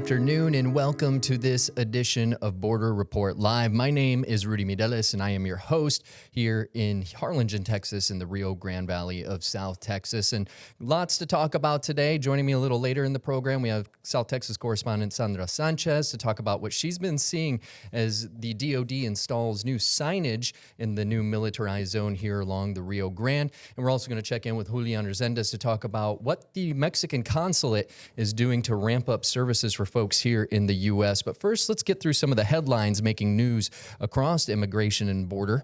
afternoon, and welcome to this edition of Border Report Live. My name is Rudy Mideles, and I am your host here in Harlingen, Texas, in the Rio Grande Valley of South Texas. And lots to talk about today. Joining me a little later in the program, we have South Texas correspondent Sandra Sanchez to talk about what she's been seeing as the DoD installs new signage in the new militarized zone here along the Rio Grande. And we're also going to check in with Julian Resendez to talk about what the Mexican Consulate is doing to ramp up services for folks here in the U.S. But first, let's get through some of the headlines making news across immigration and border,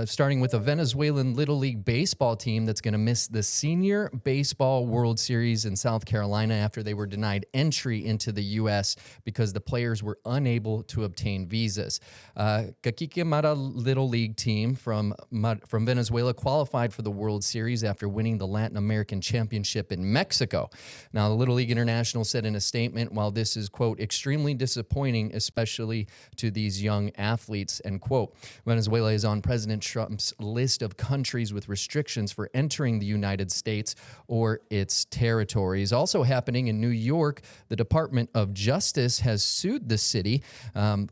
starting with a Venezuelan Little League baseball team that's going to miss the Senior Baseball World Series in South Carolina after they were denied entry into the U.S. because the players were unable to obtain visas. Cacique Mara Little League team from Venezuela qualified for the World Series after winning the Latin American Championship in Mexico. Now, the Little League International said in a statement, while this is, quote, extremely disappointing, especially to these young athletes, end quote. Venezuela is on President Trump's list of countries with restrictions for entering the United States or its territories. Also happening in New York, the Department of Justice has sued the city and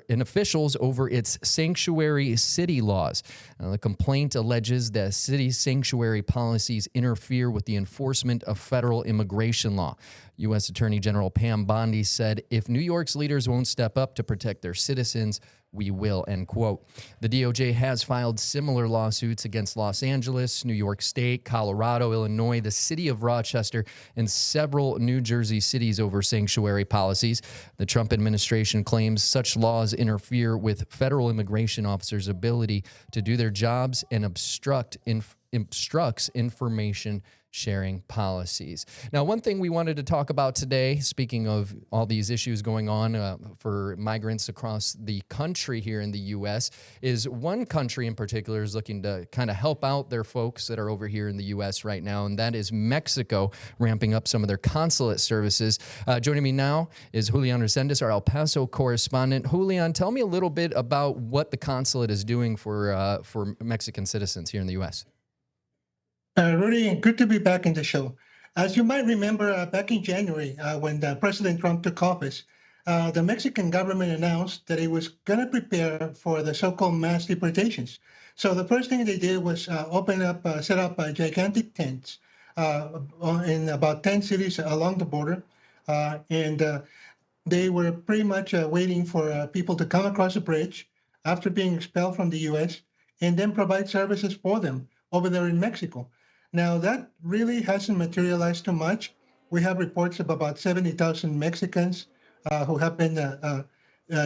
officials over its sanctuary city laws. The complaint alleges that city sanctuary policies interfere with the enforcement of federal immigration law. U.S. Attorney General Pam Bondi said, if New York's leaders won't step up to protect their citizens, we will, end quote. The DOJ has filed similar lawsuits against Los Angeles, New York State, Colorado, Illinois, the city of Rochester, and several New Jersey cities over sanctuary policies. The Trump administration claims such laws interfere with federal immigration officers' ability to do their jobs and obstructs information sharing policies. Now, one thing we wanted to talk about today, speaking of all these issues going on for migrants across the country here in the U.S., is one country in particular is looking to kind of help out their folks that are over here in the U.S. right now, and that is Mexico, ramping up some of their consulate services. Joining me now is Julian Resendez, our El Paso correspondent. Julian, tell me a little bit about what the consulate is doing for Mexican citizens here in the U.S. Rudy, good to be back in the show. As you might remember, back in January, when President Trump took office, the Mexican government announced that it was going to prepare for the so-called mass deportations. So the first thing they did was set up gigantic tents in about 10 cities along the border. And they were pretty much waiting for people to come across the bridge after being expelled from the U.S. and then provide services for them over there in Mexico. Now, that really hasn't materialized too much. We have reports of about 70,000 Mexicans who have been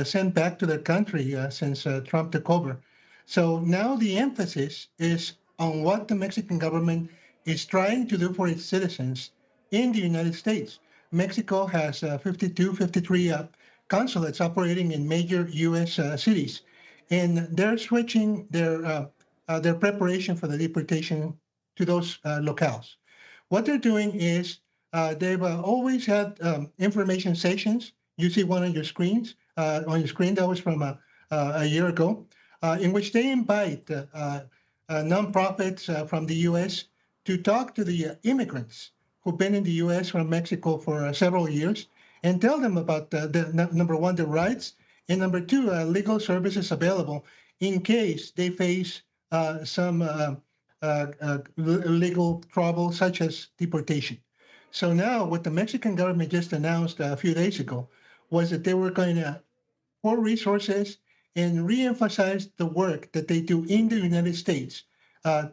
sent back to their country since Trump took over. So now the emphasis is on what the Mexican government is trying to do for its citizens in the United States. Mexico has 53 consulates operating in major U.S. cities, and they're switching their preparation for the deportation to those locales. What they're doing is they've always had information sessions. You see one on your screens. On your screen, that was from a year ago, in which they invite nonprofits from the U.S. to talk to the immigrants who've been in the U.S. from Mexico for several years and tell them about number one, the rights, and number two, legal services available in case they face some legal trouble, such as deportation. So now what the Mexican government just announced a few days ago was that they were going to pour resources and reemphasize the work that they do in the United States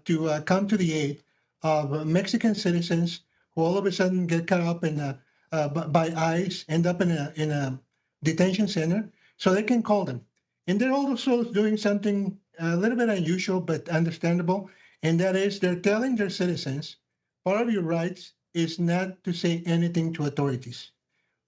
to come to the aid of Mexican citizens who all of a sudden get caught up by ICE, end up in a detention center, so they can call them. And they're also doing something a little bit unusual but understandable, and that is they're telling their citizens, part of your rights is not to say anything to authorities.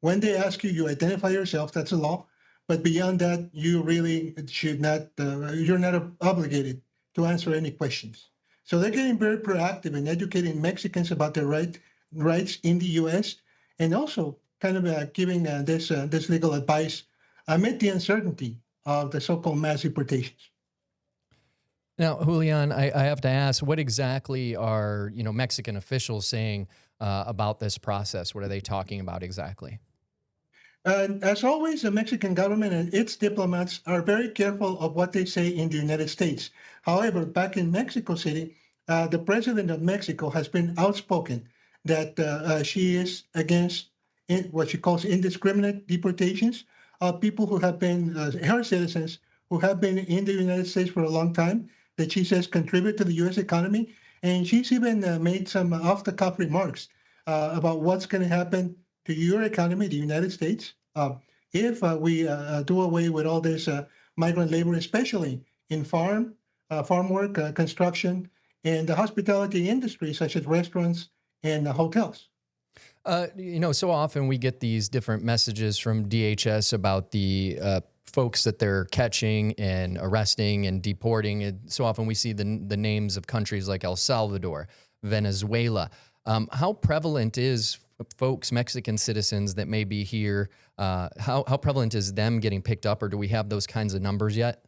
When they ask you, you identify yourself, that's a law, but beyond that, you really should not, you're not obligated to answer any questions. So they're getting very proactive in educating Mexicans about their rights in the U.S. and also kind of giving this legal advice amid the uncertainty of the so-called mass deportations. Now, Julian, I have to ask, what exactly are Mexican officials saying about this process? What are they talking about exactly? And as always, the Mexican government and its diplomats are very careful of what they say in the United States. However, back in Mexico City, the president of Mexico has been outspoken that she is against what she calls indiscriminate deportations of people who have been her citizens who have been in the United States for a long time, that she says contribute to the U.S. economy. And she's even made some off the cuff remarks about what's going to happen to your economy, the United States, if we do away with all this migrant labor, especially in farm work, construction, and the hospitality industry, such as restaurants and hotels. So often we get these different messages from DHS about the folks that they're catching and arresting and deporting. And so often we see the names of countries like El Salvador, Venezuela. How prevalent is folks, Mexican citizens that may be here? How prevalent is them getting picked up, or do we have those kinds of numbers yet?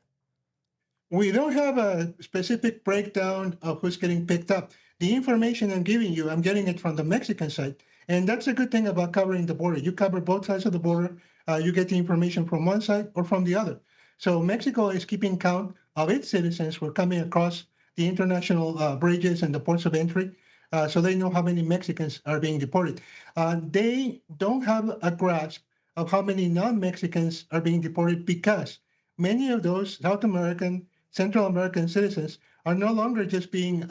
We don't have a specific breakdown of who's getting picked up. The information I'm giving you, I'm getting it from the Mexican side. And that's a good thing about covering the border. You cover both sides of the border. You get the information from one side or from the other. So Mexico is keeping count of its citizens who are coming across the international bridges and the ports of entry. So they know how many Mexicans are being deported. They don't have a grasp of how many non-Mexicans are being deported because many of those South American, Central American citizens are no longer just being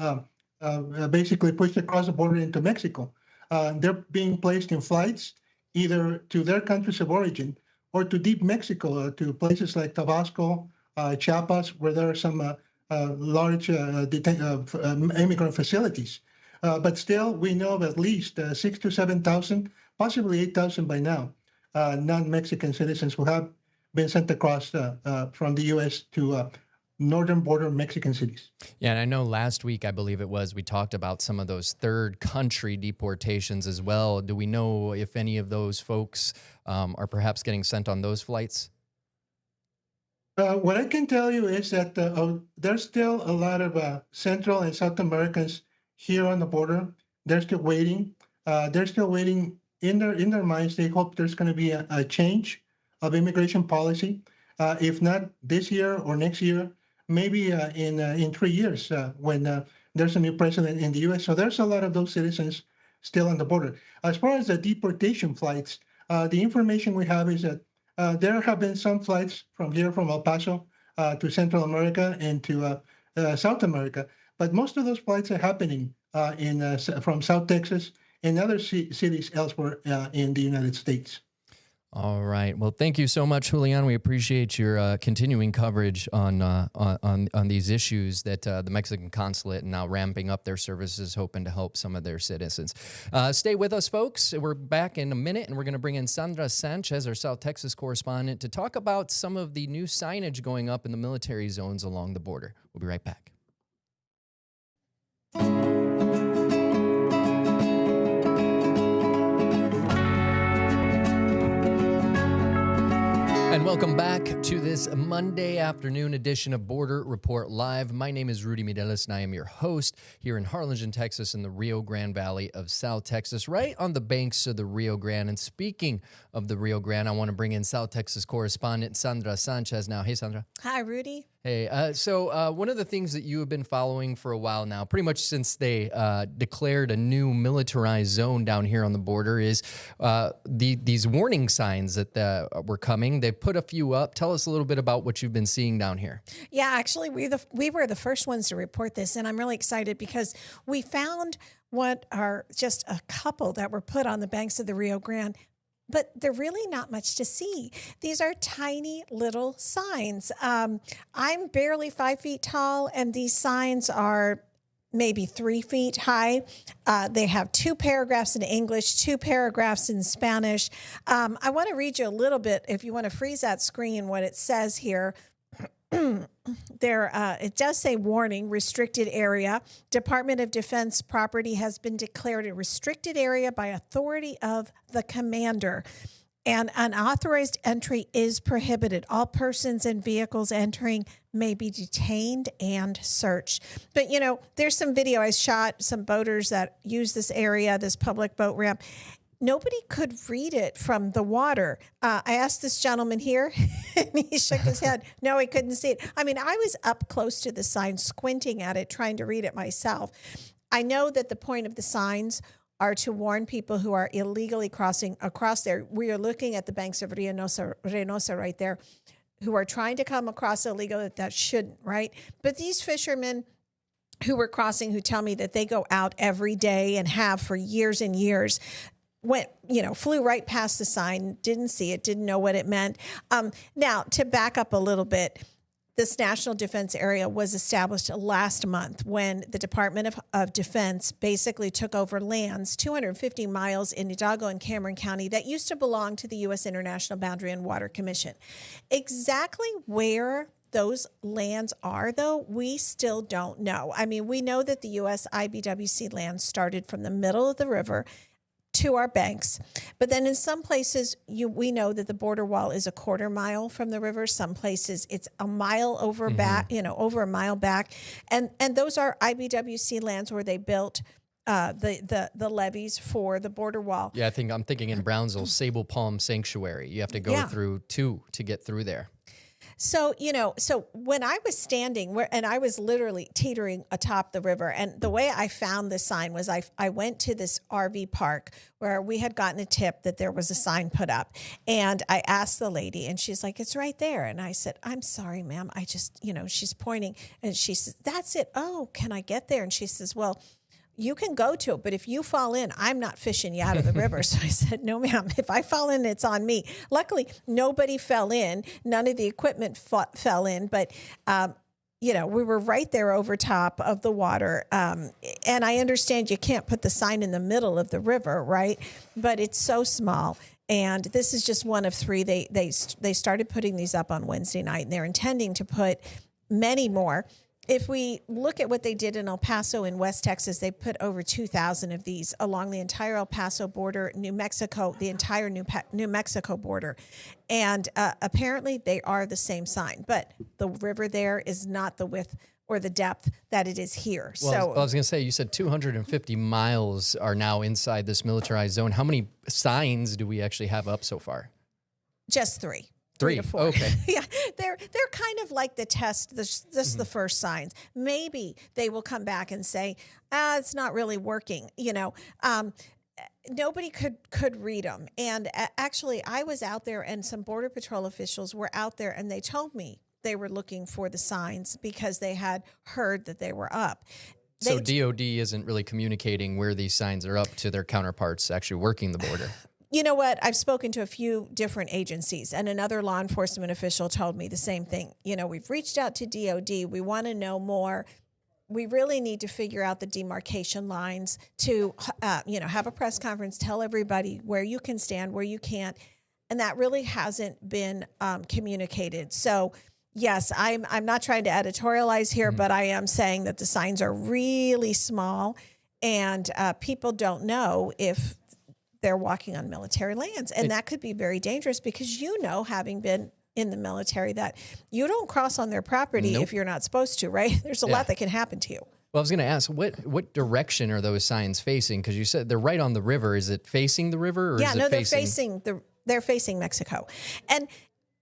basically pushed across the border into Mexico. They're being placed in flights either to their countries of origin or to deep Mexico, to places like Tabasco, Chiapas, where there are some large immigrant facilities. But still, we know of at least 6,000 to 7,000, possibly 8,000 by now, non-Mexican citizens who have been sent across from the U.S. to northern border Mexican cities. Yeah, and I know last week, I believe it was, we talked about some of those third country deportations as well. Do we know if any of those folks are perhaps getting sent on those flights? What I can tell you is that there's still a lot of Central and South Americans here on the border. They're still waiting. They're still waiting in their minds. They hope there's going to be a change of immigration policy. If not this year or next year, maybe in 3 years when there's a new president in the U.S. So there's a lot of those citizens still on the border. As far as the deportation flights, the information we have is that there have been some flights from here, from El Paso to Central America and to South America, but most of those flights are happening from South Texas and other cities elsewhere in the United States. All right. Well, thank you so much, Julian. We appreciate your continuing coverage on these issues that the Mexican Consulate now ramping up their services, hoping to help some of their citizens. Stay with us, folks. We're back in a minute, and we're going to bring in Sandra Sanchez, our South Texas correspondent, to talk about some of the new signage going up in the military zones along the border. We'll be right back. And welcome back to this Monday afternoon edition of Border Report Live. My name is Rudy Mideles, and I am your host here in Harlingen, Texas, in the Rio Grande Valley of South Texas, right on the banks of the Rio Grande. And speaking of the Rio Grande, I want to bring in South Texas correspondent Sandra Sanchez now. Hey, Sandra. Hi, Rudy. Hey, so one of the things that you have been following for a while now, pretty much since they declared a new militarized zone down here on the border, is these warning signs that were coming. They put a few up. Tell us a little bit about what you've been seeing down here. Yeah, actually, we were the first ones to report this, and I'm really excited because we found what are just a couple that were put on the banks of the Rio Grande. But they're really not much to see. These are tiny little signs. I'm barely 5 feet tall, and these signs are maybe 3 feet high. They have 2 paragraphs in English, 2 paragraphs in Spanish. I want to read you a little bit, if you want to freeze that screen, what it says here. It does say warning, restricted area. Department of Defense property has been declared a restricted area by authority of the commander, and unauthorized entry is prohibited. All persons and vehicles entering may be detained and searched. But, there's some video I shot, some boaters that use this area, this public boat ramp. nobody could read it from the water. I asked this gentleman here, and he shook his head. No, he couldn't see it. I mean, I was up close to the sign, squinting at it, trying to read it myself. I know that the point of the signs are to warn people who are illegally crossing across there. We are looking at the banks of Reynosa right there, who are trying to come across illegally that shouldn't, right? But these fishermen who were crossing, who tell me that they go out every day and have for years and years, flew right past the sign, didn't see it, didn't know what it meant. Now, to back up a little bit, this National Defense Area was established last month when the Department of Defense basically took over lands 250 miles in Hidalgo and Cameron County that used to belong to the U.S. International Boundary and Water Commission. Exactly where those lands are, though, we still don't know. I mean, we know that the U.S. IBWC lands started from the middle of the river to our banks. But then in some places, we know that the border wall is a quarter mile from the river. Some places it's a mile over back, over a mile back. And those are IBWC lands where they built the levees for the border wall. Yeah, I'm thinking in Brownsville, Sable Palm Sanctuary. You have to go through two to get through there. So, so when I was standing and I was literally teetering atop the river, and the way I found this sign was I went to this RV park where we had gotten a tip that there was a sign put up, and I asked the lady, and she's like, "It's right there." And I said, "I'm sorry, ma'am. I just, she's pointing, and she says, "That's it. Oh, can I get there?" And she says, "Well, you can go to it, but if you fall in, I'm not fishing you out of the river." So I said, "No, ma'am, if I fall in, it's on me." Luckily, nobody fell in. None of the equipment fell in, but, we were right there over top of the water. And I understand you can't put the sign in the middle of the river, right? But it's so small. And this is just one of three. They started putting these up on Wednesday night, and they're intending to put many more. If we look at what they did in El Paso in West Texas, they put over 2,000 of these along the entire El Paso border, New Mexico, the entire New Mexico border. And apparently they are the same sign, but the river there is not the width or the depth that it is here. Well, so I was going to say, you said 250 miles are now inside this militarized zone. How many signs do we actually have up so far? Just three. 3 to 4. Okay. Yeah, they're kind of like the test. This is the first signs. Maybe they will come back and say, it's not really working. Nobody could read them. And actually, I was out there, and some Border Patrol officials were out there, and they told me they were looking for the signs because they had heard that they were up. So DOD isn't really communicating where these signs are up to their counterparts actually working the border. You know what? I've spoken to a few different agencies, and another law enforcement official told me the same thing. We've reached out to DOD. We want to know more. We really need to figure out the demarcation lines to, have a press conference, tell everybody where you can stand, where you can't. And that really hasn't been communicated. So, yes, I'm not trying to editorialize here, but I am saying that the signs are really small, and people don't know if they're walking on military lands. And that could be very dangerous because, having been in the military, that you don't cross on their property if you're not supposed to, right? There's a lot that can happen to you. Well, I was going to ask, what direction are those signs facing? Because you said they're right on the river. Is it facing the river? Or is it they're facing Mexico. And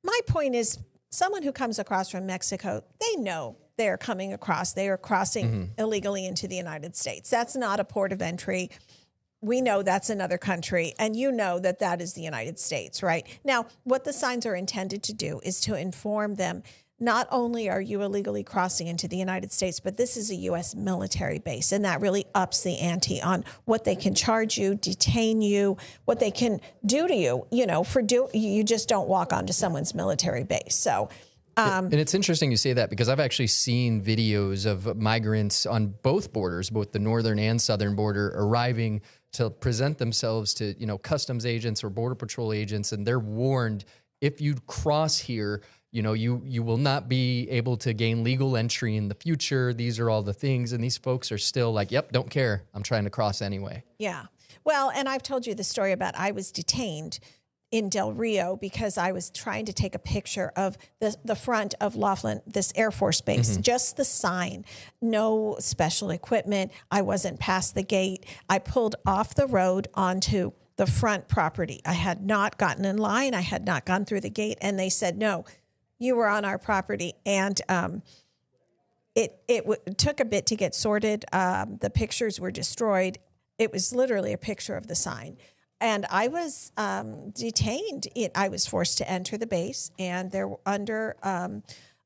my point is, someone who comes across from Mexico, they know they're coming across. They are crossing illegally into the United States. That's not a port of entry. We know that's another country, and that is the United States, right? Now, what the signs are intended to do is to inform them, not only are you illegally crossing into the United States, but this is a U.S. military base, and that really ups the ante on what they can charge you, detain you, what they can do to you, you just don't walk onto someone's military base. So, and it's interesting you say that because I've actually seen videos of migrants on both borders, both the northern and southern border, arriving to present themselves to, customs agents or border patrol agents. And they're warned, if you cross here, you will not be able to gain legal entry in the future. These are all the things. And these folks are still like, yep, don't care. I'm trying to cross anyway. Yeah. Well, and I've told you the story about I was detained in Del Rio because I was trying to take a picture of the front of Laughlin, this Air Force base, just the sign, no special equipment. I wasn't past the gate. I pulled off the road onto the front property. I had not gotten in line. I had not gone through the gate, and they said, no, you were on our property. And it took a bit to get sorted. The pictures were destroyed. It was literally a picture of the sign. And I was detained. I was forced to enter the base, and they're under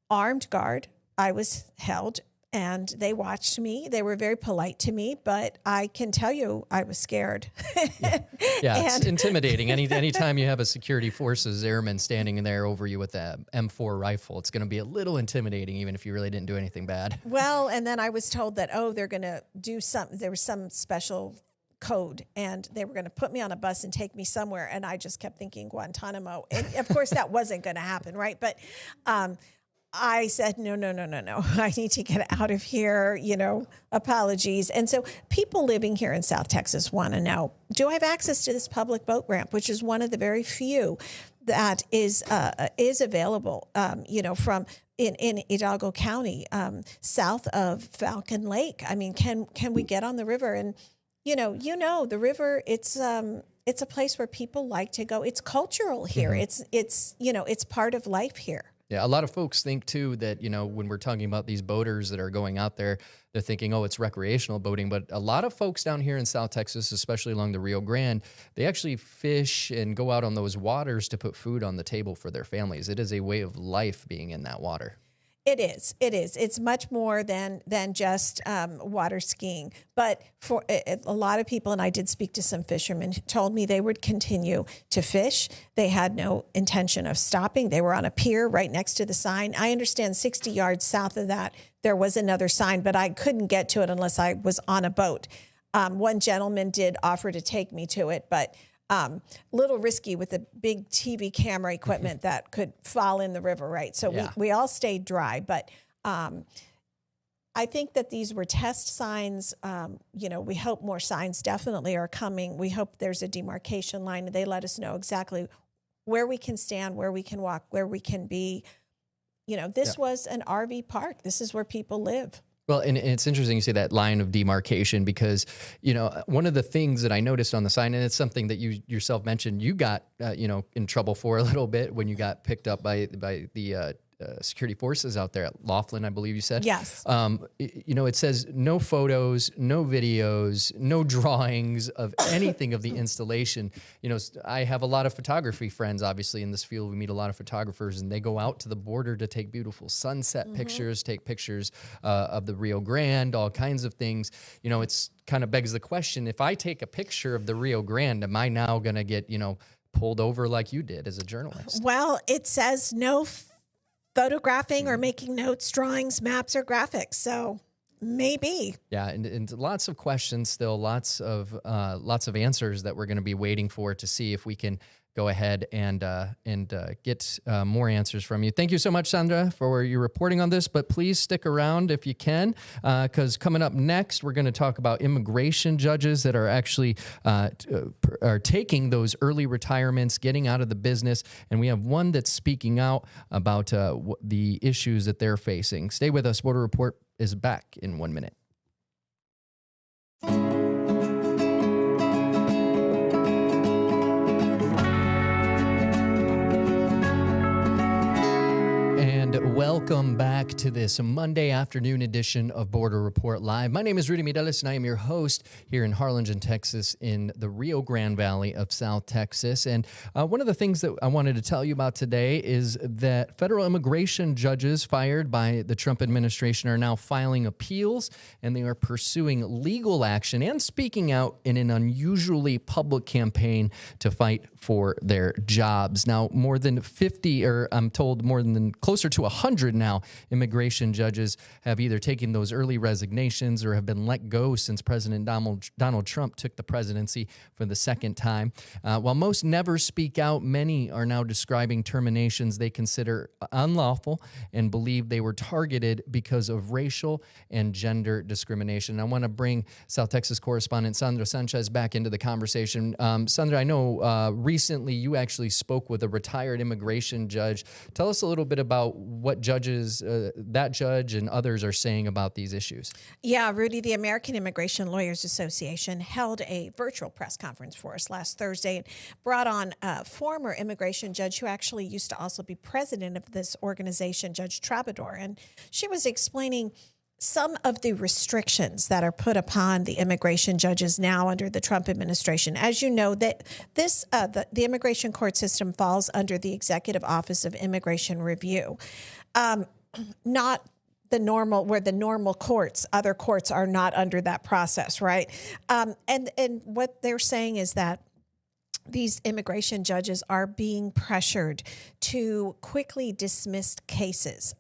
armed guard. I was held, and they watched me. They were very polite to me, but I can tell you I was scared. Yeah, it's intimidating. Anytime you have a security forces airman standing in there over you with a M4 rifle, it's going to be a little intimidating, even if you really didn't do anything bad. Well, and then I was told that, they're going to do something. There was some special code, and they were going to put me on a bus and take me somewhere. And I just kept thinking Guantanamo. And of course, that wasn't going to happen, right? But I said, no. I need to get out of here, apologies. And so people living here in South Texas want to know, do I have access to this public boat ramp, which is one of the very few that is available, from in Hidalgo County, south of Falcon Lake. I mean, can we get on the river? And, the river, it's a place where people like to go. It's cultural here. Mm-hmm. It's part of life here. Yeah, a lot of folks think, too, that, when we're talking about these boaters that are going out there, they're thinking, it's recreational boating. But a lot of folks down here in South Texas, especially along the Rio Grande, they actually fish and go out on those waters to put food on the table for their families. It is a way of life being in that water. It is. It's much more than just water skiing. But for a lot of people, and I did speak to some fishermen, who told me they would continue to fish. They had no intention of stopping. They were on a pier right next to the sign. I understand 60 yards south of that, there was another sign, but I couldn't get to it unless I was on a boat. One gentleman did offer to take me to it, but little risky with the big TV camera equipment that could fall in the river, right? So we all stayed dry, but I think that these were test signs. We hope more signs definitely are coming. We hope there's a demarcation line, and they let us know exactly where we can stand, where we can walk, where we can be. This was an RV park. This is where people live. Well, and it's interesting you say that line of demarcation because, one of the things that I noticed on the sign, and it's something that you yourself mentioned, you got, in trouble for a little bit when you got picked up by the security forces out there at Laughlin, I believe you said. Yes. It says no photos, no videos, no drawings of anything of the installation. I have a lot of photography friends, obviously, in this field. We meet a lot of photographers, and they go out to the border to take beautiful sunset pictures, take pictures of the Rio Grande, all kinds of things. It's kind of begs the question, if I take a picture of the Rio Grande, am I now going to get, pulled over like you did as a journalist? Well, it says no photographing or making notes, drawings, maps, or graphics. So maybe. Yeah, and lots of questions still, lots of answers that we're going to be waiting for to see if we can go ahead and get more answers from you. Thank you so much, Sandra, for your reporting on this, but please stick around if you can, because coming up next, we're going to talk about immigration judges that are actually are taking those early retirements, getting out of the business, and we have one that's speaking out about the issues that they're facing. Stay with us. Border Report is back in 1 minute. Welcome back to this Monday afternoon edition of Border Report Live. My name is Rudy Mideles, and I am your host here in Harlingen, Texas, in the Rio Grande Valley of South Texas. And one of the things that I wanted to tell you about today is that federal immigration judges fired by the Trump administration are now filing appeals, and they are pursuing legal action and speaking out in an unusually public campaign to fight for their jobs. Now, more than 50, or I'm told more than closer to 100 now, immigration judges have either taken those early resignations or have been let go since President Donald Trump took the presidency for the second time. While most never speak out, many are now describing terminations they consider unlawful and believe they were targeted because of racial and gender discrimination. I want to bring South Texas correspondent Sandra Sanchez back into the conversation. Sandra, I know recently you actually spoke with a retired immigration judge. Tell us a little bit about what what judges, that judge and others are saying about these issues. Yeah, Rudy, the American Immigration Lawyers Association held a virtual press conference for us last Thursday and brought on a former immigration judge who actually used to also be president of this organization, Judge Trabador. And she was explaining some of the restrictions that are put upon the immigration judges now under the Trump administration. As you know, that the immigration court system falls under the Executive Office of Immigration Review, not the normal, where the normal courts, other courts are not under that process, right? And what they're saying is that these immigration judges are being pressured to quickly dismiss cases.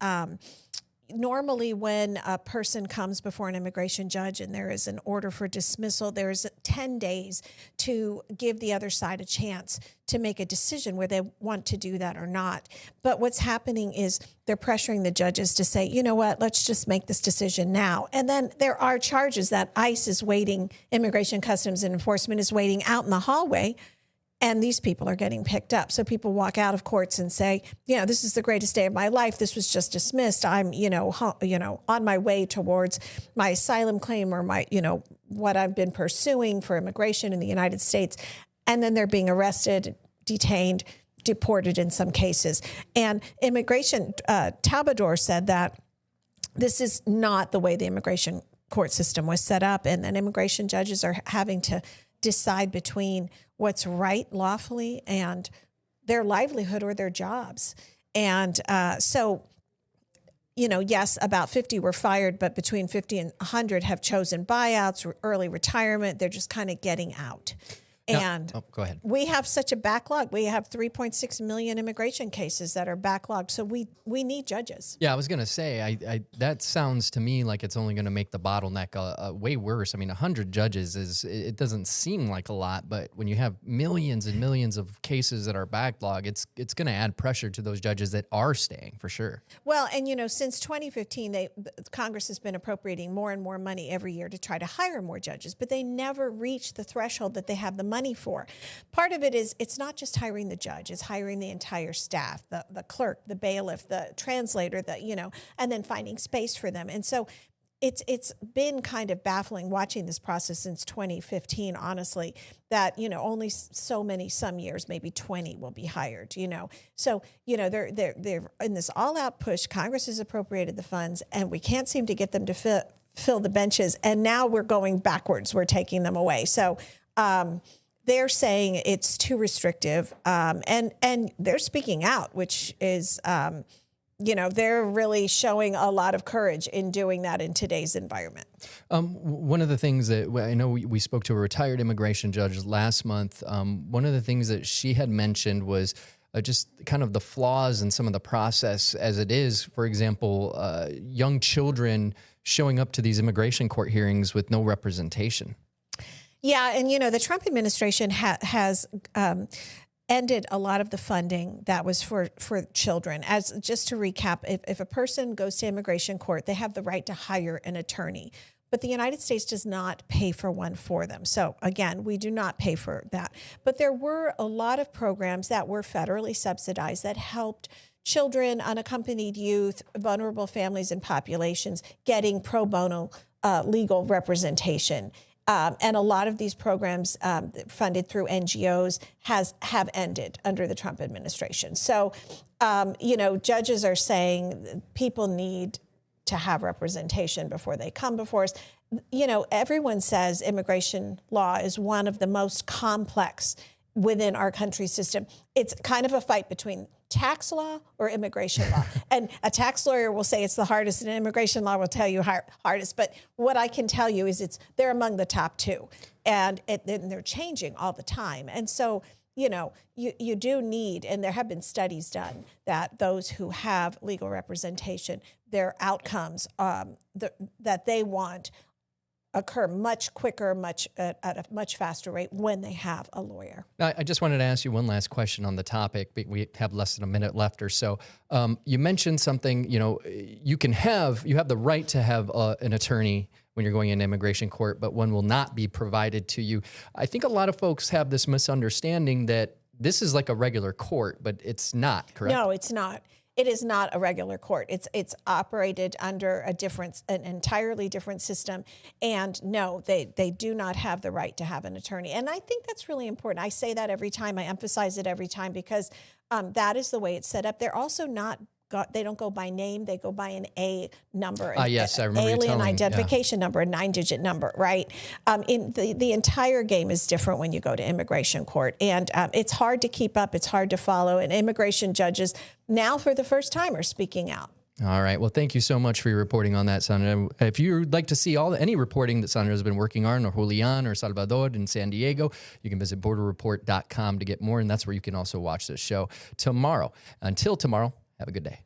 Normally, when a person comes before an immigration judge and there is an order for dismissal, there's 10 days to give the other side a chance to make a decision where they want to do that or not. But what's happening is they're pressuring the judges to say, you know what, let's just make this decision now. And then there are charges that ICE is waiting, Immigration Customs and Enforcement is waiting out in the hallway, and these people are getting picked up. So people walk out of courts and say, this is the greatest day of my life. This was just dismissed. I'm, on my way towards my asylum claim or my, what I've been pursuing for immigration in the United States. And then they're being arrested, detained, deported in some cases. And immigration, Trabador said that this is not the way the immigration court system was set up. And then immigration judges are having to decide between what's right lawfully and their livelihood or their jobs. And so, yes, about 50 were fired, but between 50 and 100 have chosen buyouts, early retirement. They're just kind of getting out. And go ahead. We have such a backlog. We have 3.6 million immigration cases that are backlogged. So we need judges. Yeah, I was going to say, I that sounds to me like it's only going to make the bottleneck way worse. I mean, 100 judges it doesn't seem like a lot, but when you have millions and millions of cases that are backlogged, it's going to add pressure to those judges that are staying for sure. Well, and since 2015, Congress has been appropriating more and more money every year to try to hire more judges, but they never reach the threshold that they have the money for. Part of it is it's not just hiring the judge, it's hiring the entire staff, the clerk, the bailiff, the translator, and then finding space for them. And so it's been kind of baffling watching this process since 2015, honestly, that, only some years, maybe 20 will be hired, So, they're in this all-out push. Congress has appropriated the funds, and we can't seem to get them to fill the benches. And now we're going backwards. We're taking them away. So, they're saying it's too restrictive, and they're speaking out, which is, they're really showing a lot of courage in doing that in today's environment. One of the things that I know we spoke to a retired immigration judge last month. One of the things that she had mentioned was just kind of the flaws in some of the process as it is. For example, young children showing up to these immigration court hearings with no representation. Yeah, and the Trump administration has ended a lot of the funding that was for children. As just to recap, if a person goes to immigration court, they have the right to hire an attorney, but the United States does not pay for one for them. So again, we do not pay for that. But there were a lot of programs that were federally subsidized that helped children, unaccompanied youth, vulnerable families and populations getting pro bono legal representation. And a lot of these programs funded through NGOs have ended under the Trump administration. So, judges are saying people need to have representation before they come before us. Everyone says immigration law is one of the most complex within our country's system. It's kind of a fight between tax law or immigration law. And a tax lawyer will say it's the hardest, and immigration law will tell you hardest. But what I can tell you is they're among the top two, and they're changing all the time. And so, you do need, and there have been studies done that those who have legal representation, their outcomes that they want occur much quicker, at a much faster rate when they have a lawyer. I just wanted to ask you one last question on the topic. We have less than a minute left or so. You mentioned something, you have the right to have an attorney when you're going into immigration court, but one will not be provided to you. I think a lot of folks have this misunderstanding that this is like a regular court, but it's not, correct? No, it's not. It is not a regular court. It's operated under an entirely different system. And no, they do not have the right to have an attorney. And I think that's really important. I say that every time. I emphasize it every time because that is the way it's set up. They're also not. They don't go by name. They go by an A number. Yes, I remember you alien telling, identification number, a 9-digit number, right? In the entire game is different when you go to immigration court, and it's hard to keep up. It's hard to follow. And immigration judges now, for the first time, are speaking out. All right. Well, thank you so much for your reporting on that, Sandra. If you'd like to see any reporting that Sandra has been working on, or Julian or Salvador in San Diego, you can visit borderreport.com to get more, and that's where you can also watch this show tomorrow. Until tomorrow, have a good day.